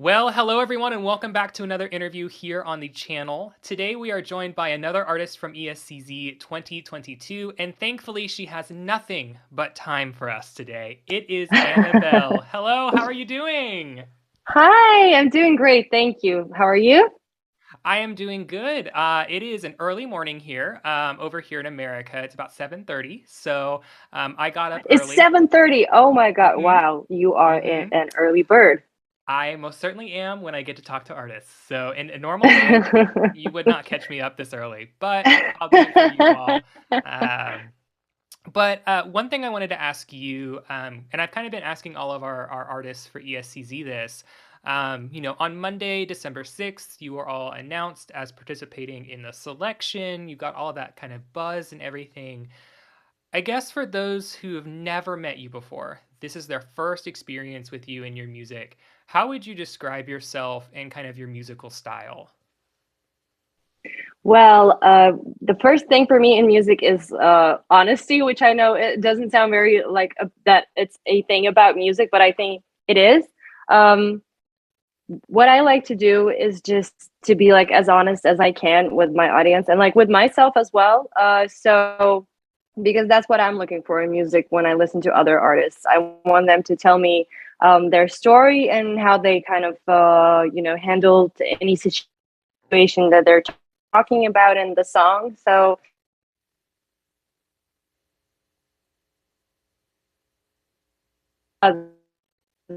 Well, hello everyone, and welcome back to another interview here on the channel. Today we are joined by another artist from ESCZ 2022, and thankfully she has nothing but time for us today. It is Annebelle. Hello, how are you doing? Hi, I'm doing great. Thank you. How are you? I am doing good. It is an early morning here, over here in America. It's about 7:30, so I got up It's early. 7:30. Oh my God. hmm Wow, you are hmm an early bird. I most certainly am when I get to talk to artists. So in a normal day, you would not catch me up this early, but I'll do it for you all. Um, but one thing I wanted to ask you, and I've kind of been asking all of our artists for ESCZ this, on Monday, December 6th, you were all announced as participating in the selection. You got all of that kind of buzz and everything. I guess for those who have never met you before, this is their first experience with you and your music. How would you describe yourself and kind of your musical style? Well, the first thing for me in music is honesty, which I know it doesn't sound very like that it's a thing about music, but I think it is. Um, what I like to do is just to be like as honest as I can with my audience and like with myself as well. So because that's what I'm looking for in music when I listen to other artists. I want them to tell me their story and how they kind of handled any situation that they're talking about in the song. Uh,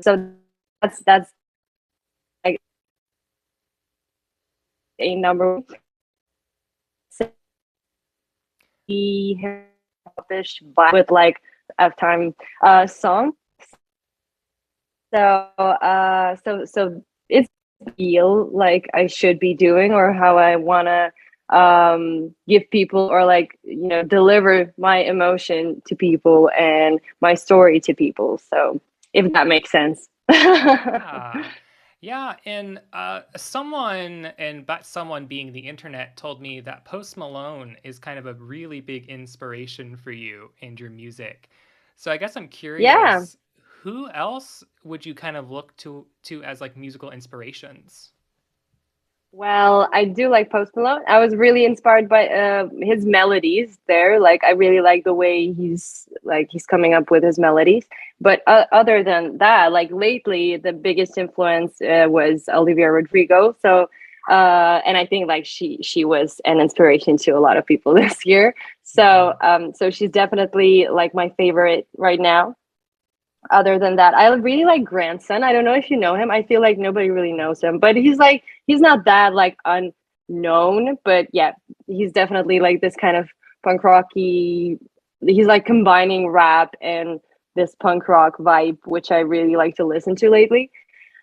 so that's like a number one. See with like a time song. So it's feel like I should be doing or how I want to give people or like deliver my emotion to people and my story to people. So if that makes sense. Yeah. Yeah, and someone being the internet told me that Post Malone is kind of a really big inspiration for you and your music. So I guess I'm Yeah. curious, who else would you kind of look to as like musical inspirations? Well, I do like Post Malone. I was really inspired by his melodies there. Like I really like the way he's coming up with his melodies. But other than that, like lately, the biggest influence was Olivia Rodrigo. So, and I think like she was an inspiration to a lot of people this year. So, hmm so she's definitely like my favorite right now. Other than that, I really like Grandson. I don't know if you know him. I feel like nobody really knows him, but he's not that like unknown. But yeah, he's definitely like this kind of punk rocky. He's like combining rap and this punk rock vibe, which I really like to listen to lately.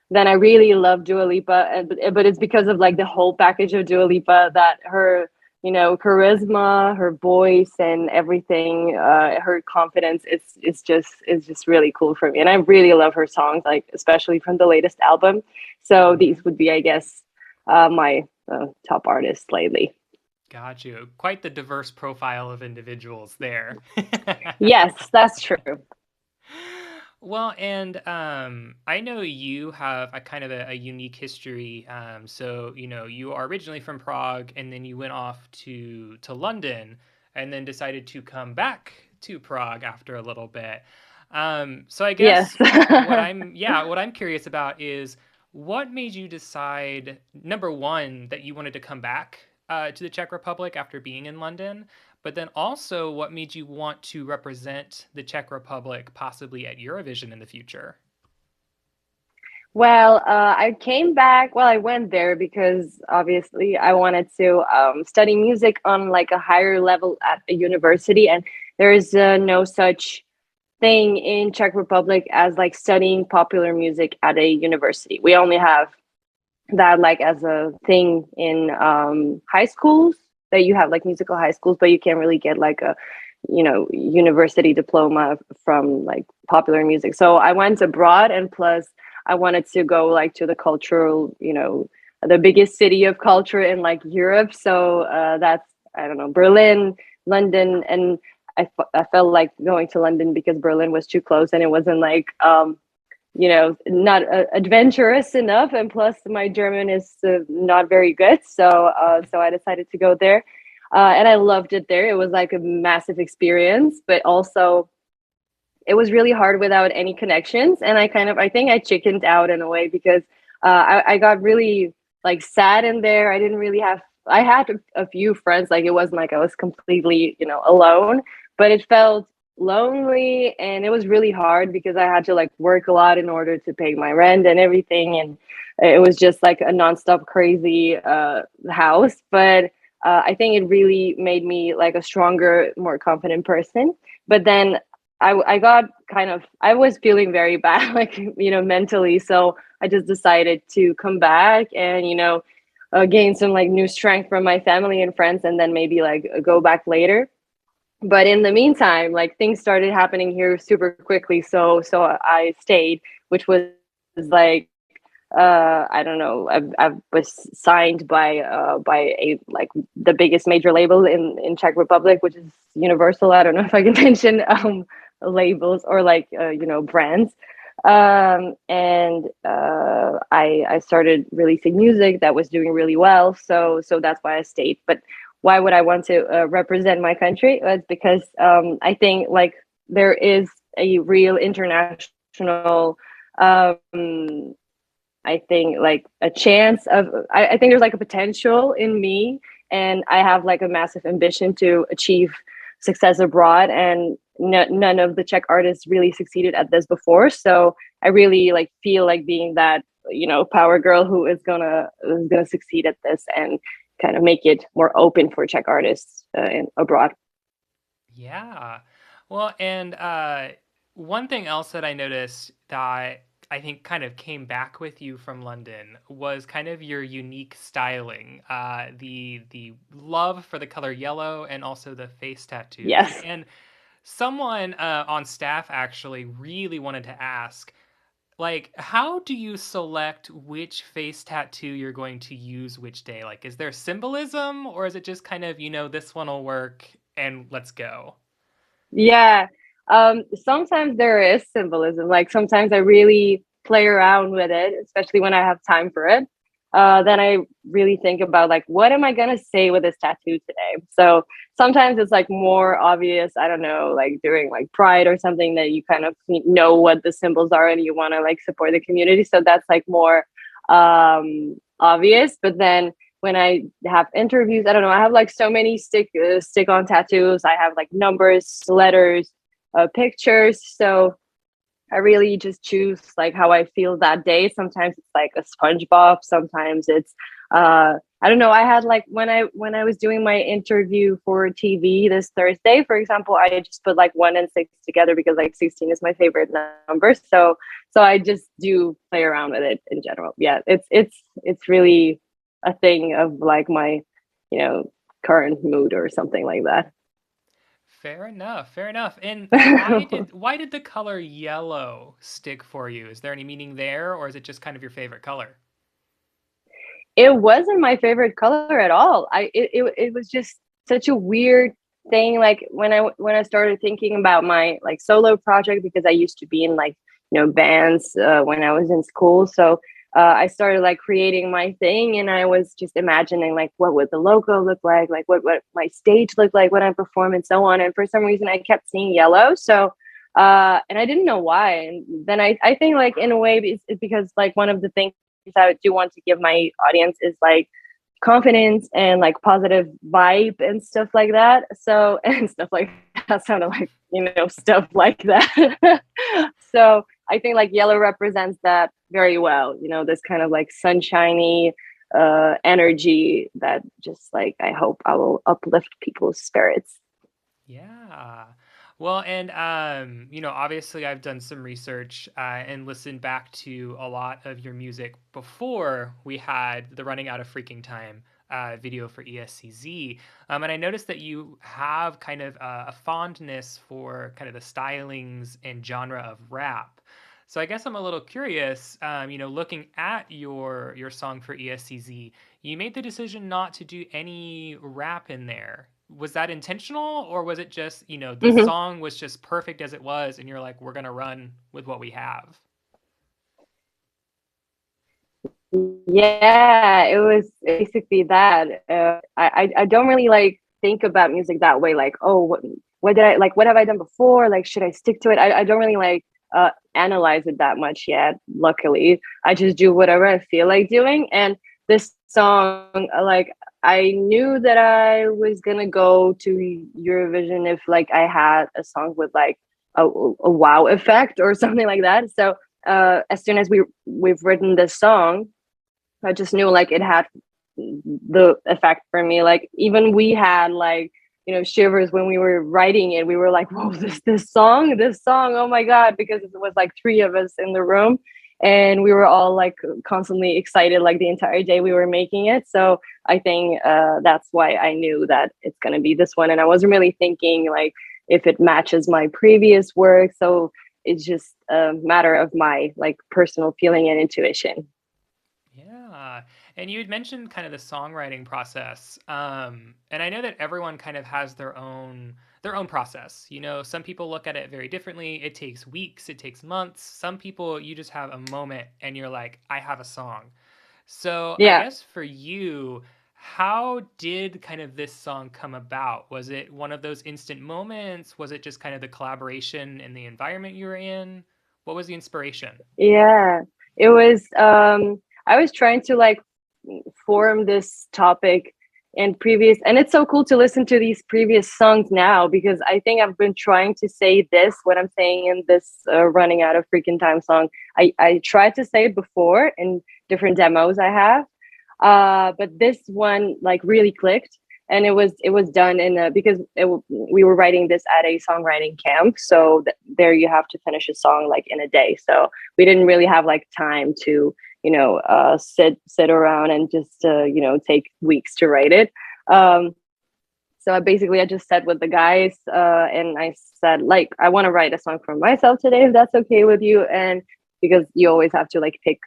Then I really love Dua Lipa, but it's because of like the whole package of Dua Lipa that her, charisma, her voice, and everything, her confidence. It's just really cool for me, and I really love her songs, like especially from the latest album. So hmm these would be, I guess, my top artists lately. Got you. Quite the diverse profile of individuals there. Yes, that's true. Well, and I know you have a kind of a unique history. So you are originally from Prague, and then you went off to London, and then decided to come back to Prague after a little bit. So I Yes. guess what I'm curious about is what made you decide, number one, that you wanted to come back to the Czech Republic after being in London, but then also, what made you want to represent the Czech Republic possibly at Eurovision in the future? Well, I came back. Well, I went there because obviously I wanted to study music on like a higher level at a university, and there is no such thing in Czech Republic as like studying popular music at a university. We only have that like as a thing in high schools that you have like musical high schools, but you can't really get like a university diploma from like popular music. So I went abroad, and plus I wanted to go like to the cultural, the biggest city of culture in like Europe. So that's, I don't know, Berlin, London, and I felt like going to London because Berlin was too close and it wasn't like not adventurous enough, and plus my German is not very good. So I decided to go there, and I loved it there. It was like a massive experience, but also it was really hard without any connections, and I think I chickened out in a way because I got really like sad in there. I didn't really have I had a few friends, like it wasn't like I was completely alone, but it felt lonely, and it was really hard because I had to like work a lot in order to pay my rent and everything, and it was just like a nonstop crazy house. But I think it really made me like a stronger, more confident person. But then I got kind of, I was feeling very bad, like, mentally. So I just decided to come back and, gain some like new strength from my family and friends, and then maybe like go back later. But in the meantime, like things started happening here super quickly. So I stayed, which was like, I don't know. I was signed by a like the biggest major label in Czech Republic, which is Universal. I don't know if I can mention labels or like brands. And I started releasing music that was doing really well. So that's why I stayed. But why would I want to represent my country? It's because I think like there is a real international. I think like a chance of I think there's like a potential in me, and I have like a massive ambition to achieve success abroad, and none of the Czech artists really succeeded at this before. So I really like feel like being that power girl who is gonna succeed at this and kind of make it more open for Czech artists abroad. Yeah. Well, and one thing else that I noticed that I think kind of came back with you from London was kind of your unique styling, the love for the color yellow and also the face tattoos. Yes. And someone on staff actually really wanted to ask, like, how do you select which face tattoo you're going to use which day? Like, is there symbolism or is it just kind of, this one will work and let's go? Yeah. Sometimes there is symbolism. Like sometimes I really play around with it, especially when I have time for it. Then I really think about like, what am I gonna say with this tattoo today? So sometimes it's like more obvious. I don't know, like during like Pride or something that you kind of know what the symbols are and you want to like support the community. So that's like more obvious. But then when I have interviews, I don't know, I have like so many stick on tattoos. I have like numbers, letters, pictures. So I really just choose like how I feel that day. Sometimes it's like a SpongeBob. Sometimes it's I don't know. I had like when I was doing my interview for TV this Thursday, for example, I just put like 1 and 6 together because like 16 is my favorite number. So I just do play around with it in general. Yeah, it's really a thing of like my you know current mood or something like that. Fair enough. Fair enough. And why did the color yellow stick for you? Is there any meaning there, or is it just kind of your favorite color? It wasn't my favorite color at all. It was just such a weird thing. Like when I started thinking about my like solo project, because I used to be in like bands when I was in school. So I started like creating my thing, and I was just imagining like what would the logo look like what my stage look like when I perform, and so on. And for some reason, I kept seeing yellow. So and I didn't know why. And then I think like in a way it's because like one of the things I do want to give my audience is like confidence and like positive vibe and stuff like that. So and stuff like that sounded like stuff like that. So I think like yellow represents that very well. This kind of like sunshiny energy that just like I hope I will uplift people's spirits. Yeah. Well, and obviously I've done some research and listened back to a lot of your music before we had the Running Out of Freaking Time video for ESCZ. And I noticed that you have kind of a fondness for kind of the stylings and genre of rap. So I guess I'm a little curious, looking at your song for ESCZ, you made the decision not to do any rap in there. Was that intentional, or was it just, the Mhm. song was just perfect as it was and you're like, we're gonna run with what we have? Yeah, it was basically that. I don't really like think about music that way. Like, oh, what did I like? What have I done before? Like, should I stick to it? I don't really like analyze it that much yet. Luckily, I just do whatever I feel like doing. And this song, like, I knew that I was gonna go to Eurovision if like I had a song with like a wow effect or something like that. So as soon as we've written this song, I just knew like it had the effect for me. Like even we had like, you know, shivers when we were writing it. We were like, whoa, this song, oh my God, because it was like three of us in the room and we were all like constantly excited like the entire day we were making it. So I think that's why I knew that it's gonna be this one. And I wasn't really thinking like if it matches my previous work. So it's just a matter of my like personal feeling and intuition. Yeah. And you had mentioned kind of the songwriting process. And I know that everyone kind of has their own process. You know, some people look at it very differently. It takes weeks, it takes months. Some people you just have a moment and you're like, I have a song. So I Yeah. guess for you, how did kind of this song come about? Was it one of those instant moments? Was it just kind of the collaboration and the environment you were in? What was the inspiration? Yeah, it was I was trying to like form this topic in previous, and it's so cool to listen to these previous songs now because I think I've been trying to say this what I'm saying in this running out of freaking time song. I tried to say it before in different demos I have, but this one like really clicked, and it was done in a because we were writing this at a songwriting camp, so there you have to finish a song like in a day. So we didn't really have like time to sit around and just take weeks to write it. Um, so I just sat with the guys and I said like I want to write a song for myself today if that's okay with you, and because you always have to like pick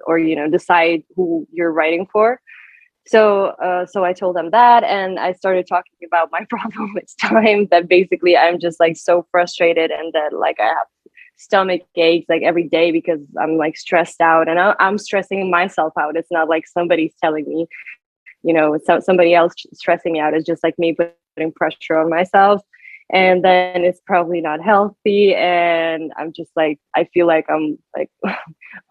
or decide who you're writing for. So I told them that, and I started talking about my problem with time. That basically I'm just like so frustrated, and that like I have stomach aches like every day because I'm like stressed out, and I'm stressing myself out. It's not like somebody's telling me, somebody else stressing me out. It's just like me putting pressure on myself, and then it's probably not healthy. And I'm just like I feel like I'm like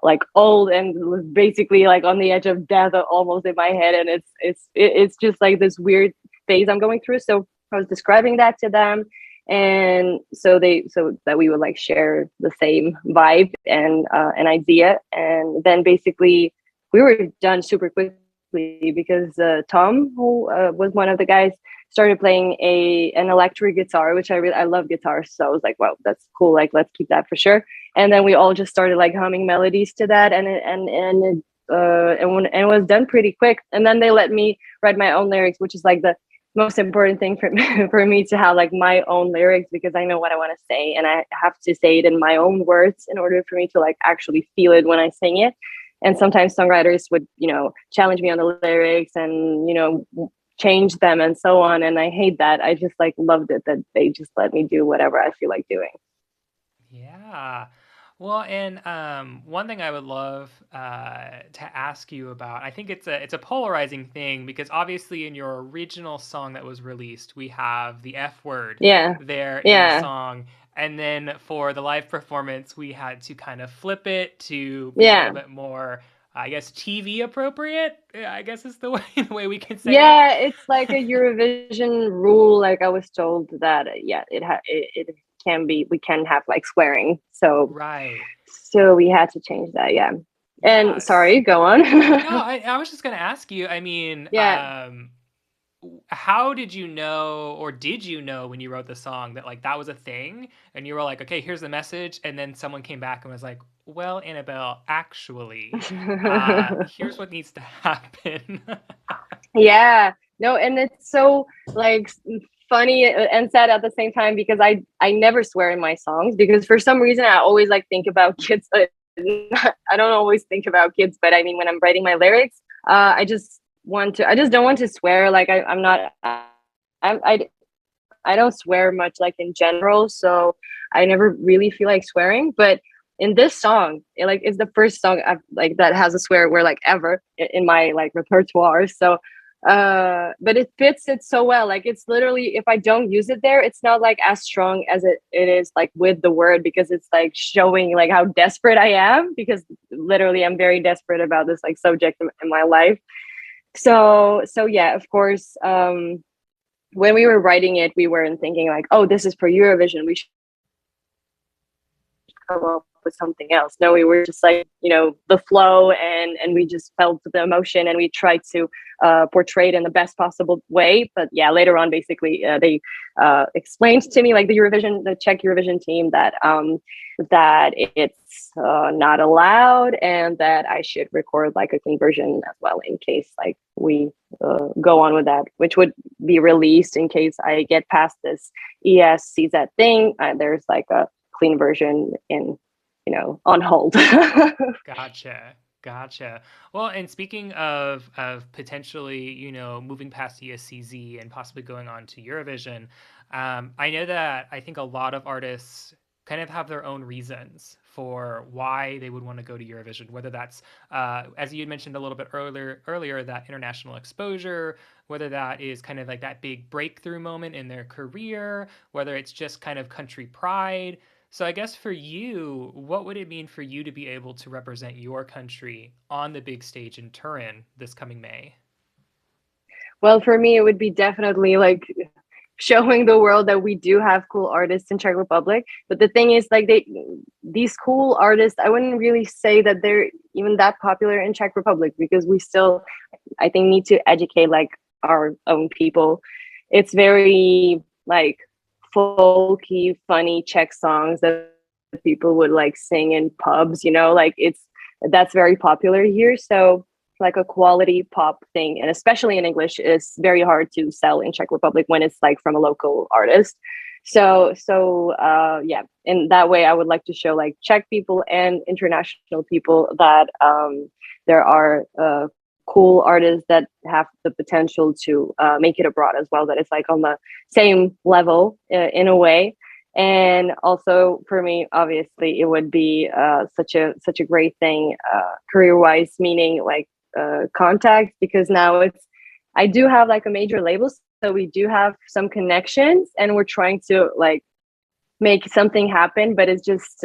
like old and basically like on the edge of death almost in my head, and it's just like this weird phase I'm going through. So I was describing that to them, and so that we would like share the same vibe and an idea, and then basically we were done super quickly because Tom, who was one of the guys, started playing an electric guitar, which I love guitars, so I was like, wow, that's cool, like let's keep that for sure. And then we all just started like humming melodies to that, and it was done pretty quick. And then they let me write my own lyrics, which is like the most important thing for me, for me to have like my own lyrics, because I know what I want to say and I have to say it in my own words in order for me to like actually feel it when I sing it. And sometimes songwriters would challenge me on the lyrics and change them and so on, and I hate that. I just like loved it that they just let me do whatever I feel like doing. Yeah. Well, and one thing I would love to ask you about, I think it's a polarizing thing because obviously in your original song that was released, we have the F word Yeah, there in the yeah, song, and then for the live performance, we had to kind of flip it to be a little yeah. bit more, I guess, TV appropriate. I guess is the way the way we can say it. Yeah, it's like a Eurovision rule. Like I was told that, yeah, it can be, we can have like swearing. Right. So we had to change that. Yeah. And Yes. sorry, go on. No, I was just gonna ask you. I mean, Yeah. how did you know, or did you know when you wrote the song that like that was a thing, and you were like, okay, here's the message, and then someone came back and was like, well, Annabelle, actually, here's what needs to happen. Yeah. No, and it's so like funny and sad at the same time because I never swear in my songs because for some reason I always like think about kids. I don't always think about kids, but I mean when I'm writing my lyrics, I just don't want to swear. Like I'm not I I don't swear much like in general, so I never really feel like swearing. But in this song, it's the first song I've like that has a swear word like ever in my like repertoire. So but it fits it so well. Like it's literally, if I don't use it there, it's not like as strong as it is like with the word, because it's like showing like how desperate I am, because literally I'm very desperate about this like subject in my life. So yeah, of course, when we were writing it, we weren't thinking like, oh, this is for Eurovision, we should come up with something else. No, we were just like, the flow, and we just felt the emotion, and we tried to portray it in the best possible way. But yeah, later on, basically, they explained to me, like the Czech Eurovision team, that it's not allowed, and that I should record like a clean version as well, in case like we go on with that, which would be released in case I get past this ESCZ thing. There's like a clean version on hold. Gotcha. Well, and speaking of potentially, moving past ESCZ and possibly going on to Eurovision, I know that I think a lot of artists kind of have their own reasons for why they would want to go to Eurovision, whether that's, as you had mentioned a little bit earlier, that international exposure, whether that is kind of like that big breakthrough moment in their career, whether it's just kind of country pride. So I guess for you, what would it mean for you to be able to represent your country on the big stage in Turin this coming May? Well, for me, it would be definitely like showing the world that we do have cool artists in Czech Republic. But the thing is, like these cool artists, I wouldn't really say that they're even that popular in Czech Republic, because we still, I think, need to educate like our own people. It's very like folky, funny Czech songs that people would like sing in pubs, like that's very popular here. So like a quality pop thing, and especially in English, is very hard to sell in Czech Republic when it's like from a local artist. So yeah, in that way I would like to show like Czech people and international people that there are cool artists that have the potential to make it abroad as well, that it's like on the same level in a way. And also for me, obviously, it would be such a great thing career wise, meaning like contact, because now I do have like a major label, so we do have some connections, and we're trying to like make something happen. But it's just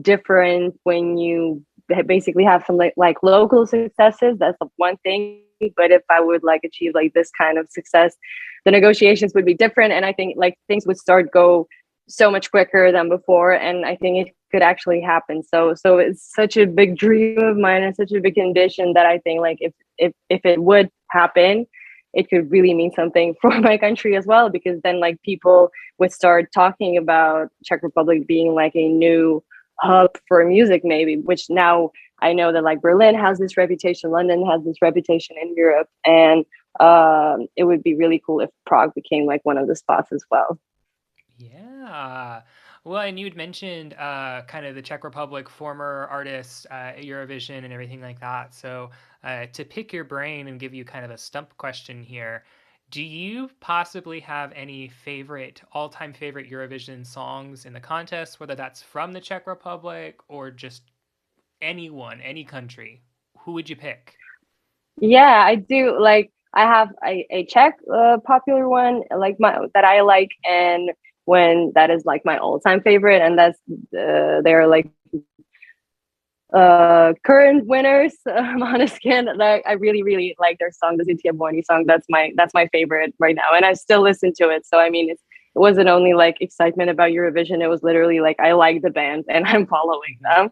different when you basically have some like local successes. That's one thing. But if I would like achieve like this kind of success, the negotiations would be different, and I think like things would go so much quicker than before, and I think it could actually happen. So it's such a big dream of mine, and such a big condition, that I think like if it would happen, it could really mean something for my country as well, because then like people would start talking about Czech Republic being like a new hub for music, maybe, which now I know that like Berlin has this reputation, London has this reputation in Europe, and it would be really cool if Prague became like one of the spots as well. Yeah. Well, and you'd mentioned kind of the Czech Republic former artists at Eurovision and everything like that. So to pick your brain and give you kind of a stump question here, do you possibly have any all-time favorite Eurovision songs in the contest, whether that's from the Czech Republic or just anyone, any country? Who would you pick? Yeah, I do. Like I have a Czech popular one like that I like, and when that is like my all-time favorite, and that's they're like current winners, Måneskin. Like I really like their song, the Zitia Borny song. That's my favorite right now, and I still listen to it. So I mean, it wasn't only like excitement about Eurovision, it was literally like I like the band and I'm following them.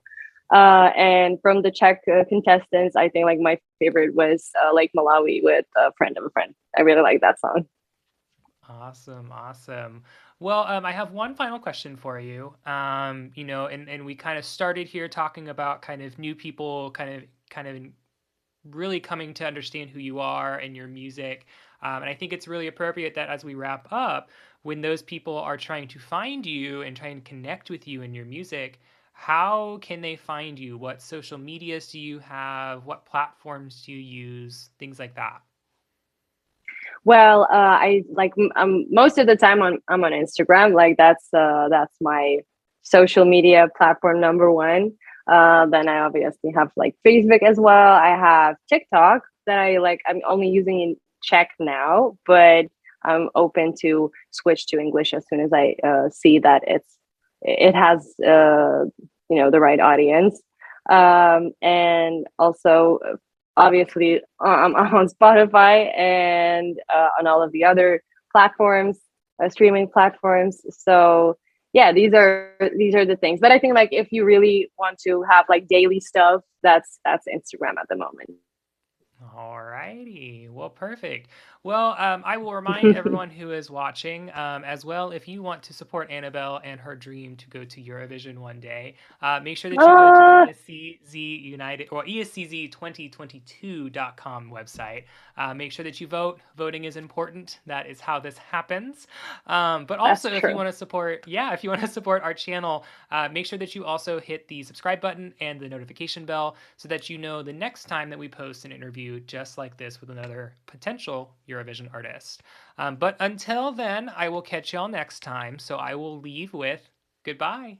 And from the Czech contestants, I think like my favorite was Lake Malawi with a friend of a friend. I really like that song. Awesome. Well, I have one final question for you. And we kind of started here talking about kind of new people, kind of really coming to understand who you are and your music. And I think it's really appropriate that as we wrap up, when those people are trying to find you and trying to connect with you and your music, how can they find you? What social medias do you have? What platforms do you use? Things like that. Well, I like most of the time I'm on Instagram. Like that's my social media platform number one. Then I obviously have like Facebook as well. I have TikTok that I like. I'm only using in Czech now, but I'm open to switch to English as soon as I see that it has the right audience. And also obviously I'm on Spotify and on all of the other platforms, streaming platforms. So yeah, these are the things. But I think like if you really want to have like daily stuff, that's Instagram at the moment. All righty. Well, perfect. Well, I will remind everyone who is watching as well, if you want to support Annebelle and her dream to go to Eurovision one day, make sure that you go to the ESCZ United or ESCZ2022.com website. Make sure that you vote. Voting is important. That is how this happens. But also, if you want to support, if you want to support our channel, make sure that you also hit the subscribe button and the notification bell so that you know the next time that we post an interview just like this with another potential Eurovision artist. But until then, I will catch y'all next time. So I will leave with goodbye.